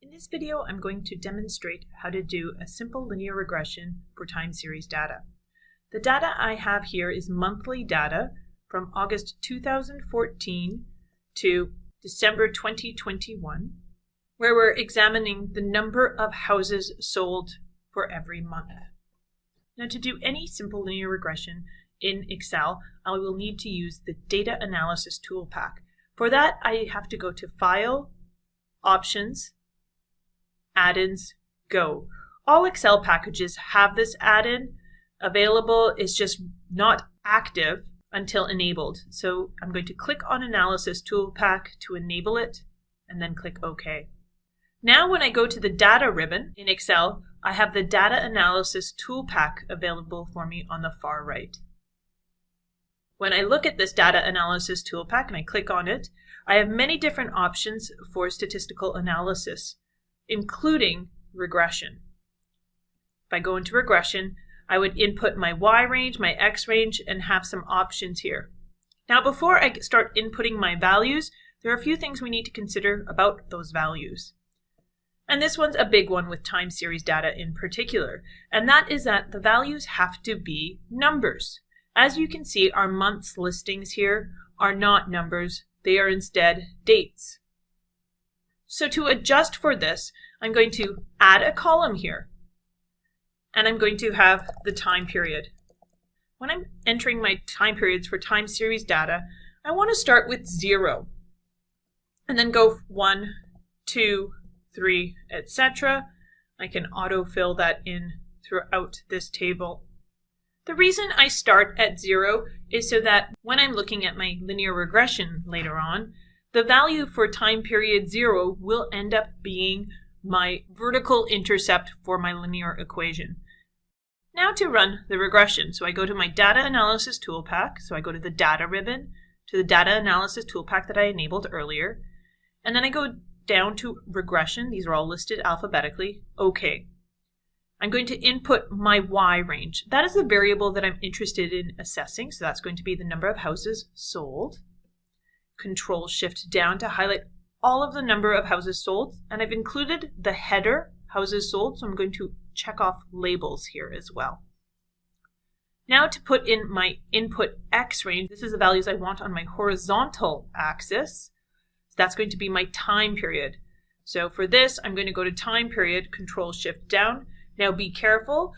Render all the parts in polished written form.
In this video, I'm going to demonstrate how to do a simple linear regression for time series data. The data I have here is monthly data from August 2014 to December 2021, where we're examining the number of houses sold for every month. Now, to do any simple linear regression in Excel, I will need to use the Data Analysis Tool Pack. For that, I have to go to File, Options, Add-ins, Go. All Excel packages have this add-in available. It's just not active until enabled. So I'm going to click on Analysis Tool Pack to enable it, and then click OK. Now when I go to the Data ribbon in Excel, I have the Data Analysis Tool Pack available for me on the far right. When I look at this Data Analysis Tool Pack and I click on it, I have many different options for statistical analysis, including regression. If I go into regression, I would input my Y range, my X range, and have some options here. Now, before I start inputting my values, there are a few things we need to consider about those values. And this one's a big one with time series data in particular, and that is that the values have to be numbers. As you can see, our months listings here are not numbers, they are instead dates. So to adjust for this, I'm going to add a column here, and I'm going to have the time period. When I'm entering my time periods for time series data, I want to start with 0, and then go 1, 2, 3, etc. I can autofill that in throughout this table. The reason I start at 0 is so that when I'm looking at my linear regression later on, the value for time period 0 will end up being my vertical intercept for my linear equation. Now to run the regression. So I go to my Data Analysis Tool Pack. So I go to the Data ribbon, to the Data Analysis Tool Pack that I enabled earlier. And then I go down to Regression. These are all listed alphabetically. OK. I'm going to input my Y range. That is the variable that I'm interested in assessing. So that's going to be the number of houses sold. Control-Shift down to highlight all of the number of houses sold, and I've included the header houses sold, so I'm going to check off labels here as well. Now to put in my input X range, this is the values I want on my horizontal axis. So that's going to be my time period. So for this, I'm going to go to time period, Control-Shift down. Now be careful,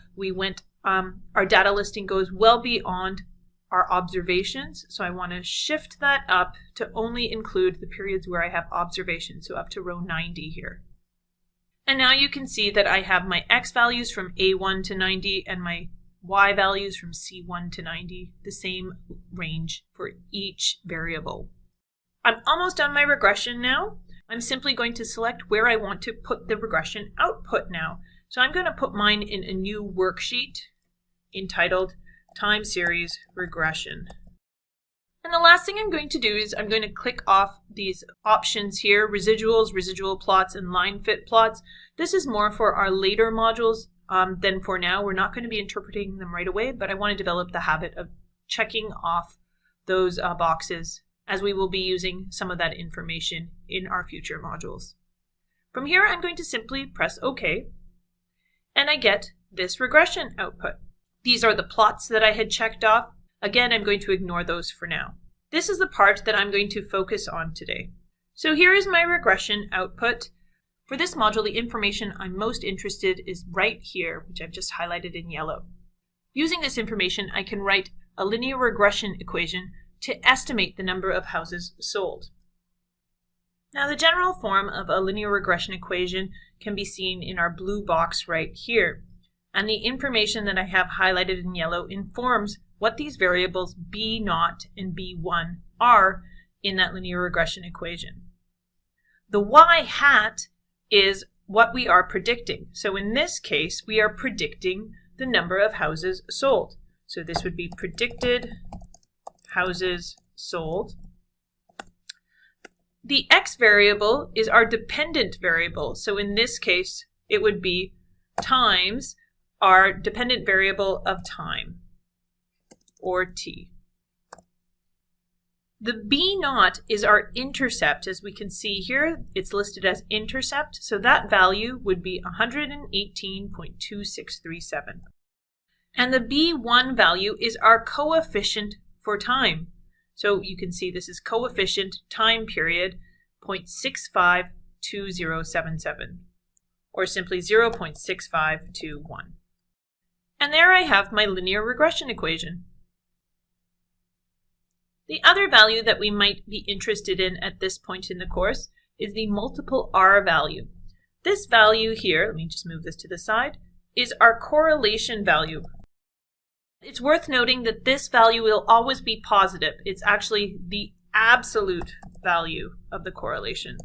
our data listing goes well beyond our observations, so I want to shift that up to only include the periods where I have observations, so up to row 90 here. And now you can see that I have my X values from A1 to 90 and my Y values from C1 to 90, the same range for each variable. I'm almost done my regression now. I'm simply going to select where I want to put the regression output now. So I'm going to put mine in a new worksheet entitled Time Series Regression. And the last thing I'm going to do is I'm going to click off these options here, residuals, residual plots, and line fit plots. This is more for our later modules than for now. We're not going to be interpreting them right away, but I want to develop the habit of checking off those boxes as we will be using some of that information in our future modules. From here, I'm going to simply press OK, and I get this regression output. These are the plots that I had checked off. Again, I'm going to ignore those for now. This is the part that I'm going to focus on today. So here is my regression output. For this module, the information I'm most interested in is right here, which I've just highlighted in yellow. Using this information, I can write a linear regression equation to estimate the number of houses sold. Now, the general form of a linear regression equation can be seen in our blue box right here. And the information that I have highlighted in yellow informs what these variables B0 and B1 are in that linear regression equation. The Y hat is what we are predicting. So in this case, we are predicting the number of houses sold. So this would be predicted houses sold. The X variable is our dependent variable. So in this case, it would be times our dependent variable of time, or t. The B0 is our intercept. As we can see here, it's listed as intercept, so that value would be 118.2637. And the B1 value is our coefficient for time. So you can see this is coefficient time period 0.652077, or simply 0.6521. And there I have my linear regression equation. The other value that we might be interested in at this point in the course is the multiple R value. This value here, let me just move this to the side, is our correlation value. It's worth noting that this value will always be positive. It's actually the absolute value of the correlation.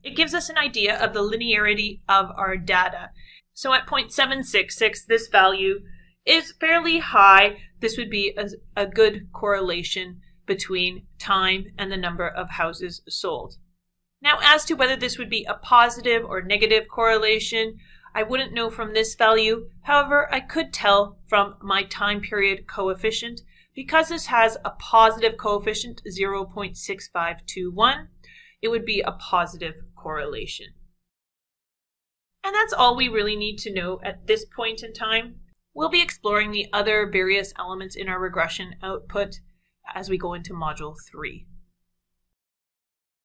It gives us an idea of the linearity of our data. So at 0.766, this value is fairly high. This would be a good correlation between time and the number of houses sold. Now, as to whether this would be a positive or negative correlation, I wouldn't know from this value. However, I could tell from my time period coefficient. Because this has a positive coefficient, 0.6521, it would be a positive correlation. And that's all we really need to know at this point in time. We'll be exploring the other various elements in our regression output as we go into Module 3.